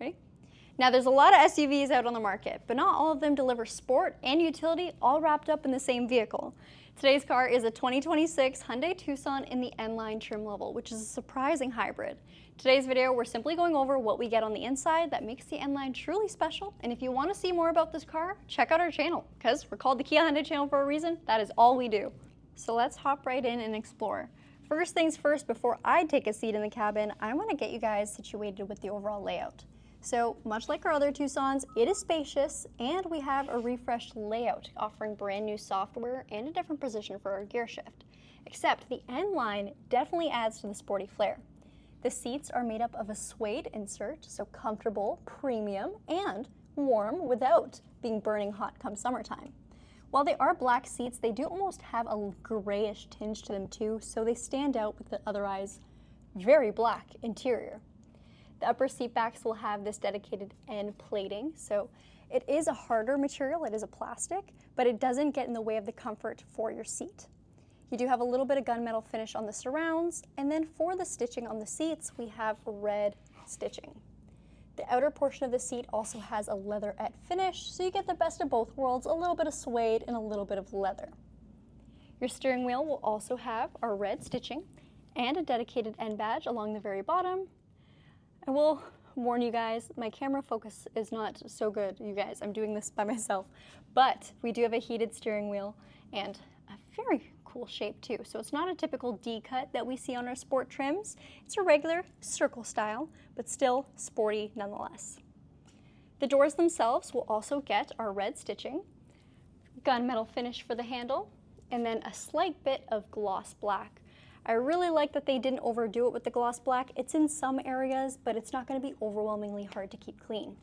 Ready? Now there's a lot of SUVs out on the market, but not all of them deliver sport and utility all wrapped up in the same vehicle. Today's car is a 2026 Hyundai Tucson in the N-Line trim level, which is a surprising hybrid. Today's video, we're simply going over what we get on the inside that makes the N-Line truly special, and if you want to see more about this car, check out our channel, because we're called the Kia Hyundai channel for a reason. That is all we do. So let's hop right in and explore. First things first, before I take a seat in the cabin, I want to get you guys situated with the overall layout. So much like our other Tucsons, it is spacious, and we have a refreshed layout offering brand new software and a different position for our gear shift. Except the N-Line definitely adds to the sporty flair. The seats are made up of a suede insert, so comfortable, premium, and warm without being burning hot come summertime. While they are black seats, they do almost have a grayish tinge to them too, so they stand out with the otherwise very black interior. The upper seat backs will have this dedicated end plating, so it is a harder material, it is a plastic, but it doesn't get in the way of the comfort for your seat. You do have a little bit of gunmetal finish on the surrounds, and then for the stitching on the seats, we have red stitching. The outer portion of the seat also has a leatherette finish, so you get the best of both worlds, a little bit of suede and a little bit of leather. Your steering wheel will also have our red stitching and a dedicated end badge along the very bottom. I will warn you guys, my camera focus is not so good, you guys. I'm doing this by myself. But we do have a heated steering wheel and a very cool shape too. So it's not a typical D-cut that we see on our sport trims. It's a regular circle style, but still sporty nonetheless. The doors themselves will also get our red stitching, gunmetal finish for the handle, and then a slight bit of gloss black. I really like that they didn't overdo it with the gloss black. It's in some areas, but it's not going to be overwhelmingly hard to keep clean.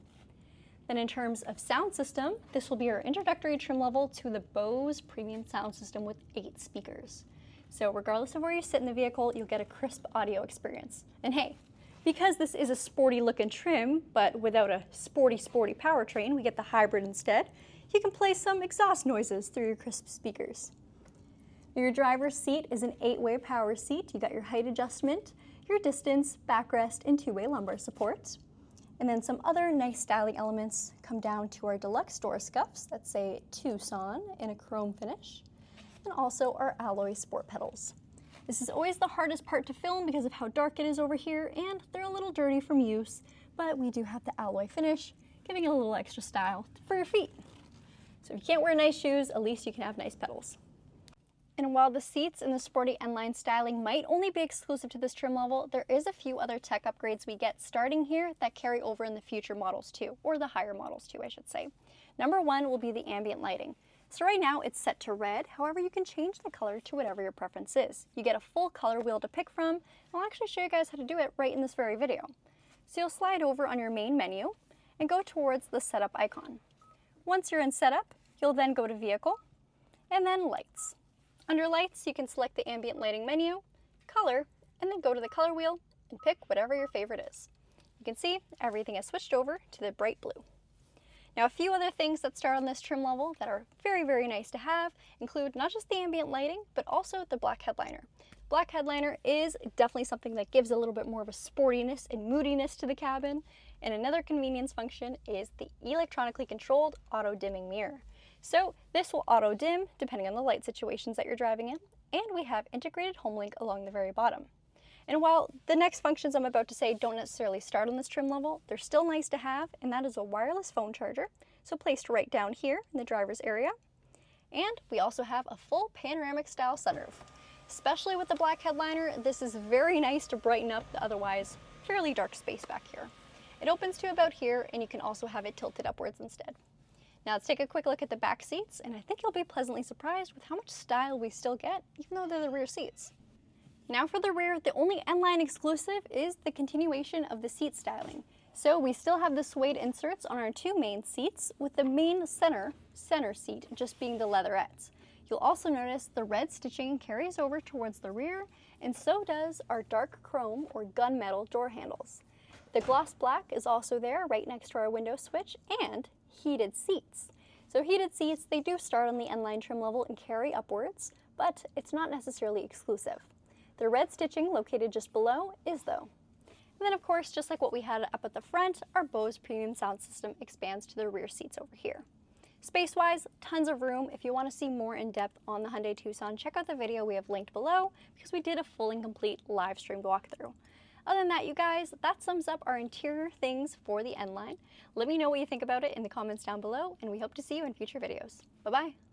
Then in terms of sound system, this will be our introductory trim level to the Bose premium sound system with 8 speakers. So regardless of where you sit in the vehicle, you'll get a crisp audio experience. And hey, because this is a sporty looking trim, but without a sporty powertrain, we get the hybrid instead, you can play some exhaust noises through your crisp speakers. Your driver's seat is an 8-way power seat. You got your height adjustment, your distance, backrest, and 2-way lumbar support. And then some other nice styling elements come down to our deluxe door scuffs that say Tucson in a chrome finish, and also our alloy sport pedals. This is always the hardest part to film because of how dark it is over here, and they're a little dirty from use, but we do have the alloy finish, giving it a little extra style for your feet. So if you can't wear nice shoes, at least you can have nice pedals. And while the seats in the sporty N-Line styling might only be exclusive to this trim level, there is a few other tech upgrades we get starting here that carry over in the future models too, or the higher models too, I should say. Number one will be the ambient lighting. So right now it's set to red, however you can change the color to whatever your preference is. You get a full color wheel to pick from, and I'll actually show you guys how to do it right in this very video. So you'll slide over on your main menu and go towards the setup icon. Once you're in setup, you'll then go to vehicle, and then lights. Under lights, you can select the ambient lighting menu, color, and then go to the color wheel and pick whatever your favorite is. You can see everything has switched over to the bright blue. Now a few other things that start on this trim level that are very nice to have include not just the ambient lighting, but also the black headliner. Black headliner is definitely something that gives a little bit more of a sportiness and moodiness to the cabin. And another convenience function is the electronically controlled auto dimming mirror. So this will auto dim depending on the light situations that you're driving in, and we have integrated home link along the very bottom. And while the next functions I'm about to say don't necessarily start on this trim level, they're still nice to have, and that is a wireless phone charger, so placed right down here in the driver's area. And we also have a full panoramic style sunroof. Especially with the black headliner, this is very nice to brighten up the otherwise fairly dark space back here. It opens to about here, and you can also have it tilted upwards instead. Now let's take a quick look at the back seats, and I think you'll be pleasantly surprised with how much style we still get, even though they're the rear seats. Now for the rear, the only N-Line exclusive is the continuation of the seat styling. So we still have the suede inserts on our 2 main seats, with the main center seat just being the leatherettes. You'll also notice the red stitching carries over towards the rear, and so does our dark chrome or gunmetal door handles. The gloss black is also there right next to our window switch, and heated seats. So heated seats, they do start on the N-Line trim level and carry upwards, but it's not necessarily exclusive. The red stitching located just below is though. And then of course, just like what we had up at the front, our Bose premium sound system expands to the rear seats over here. Space-wise, tons of room. If you want to see more in depth on the Hyundai Tucson, check out the video we have linked below because we did a full and complete live streamed walkthrough. Other than that, you guys, that sums up our interior things for the N-Line. Let me know what you think about it in the comments down below, and we hope to see you in future videos. Bye-bye!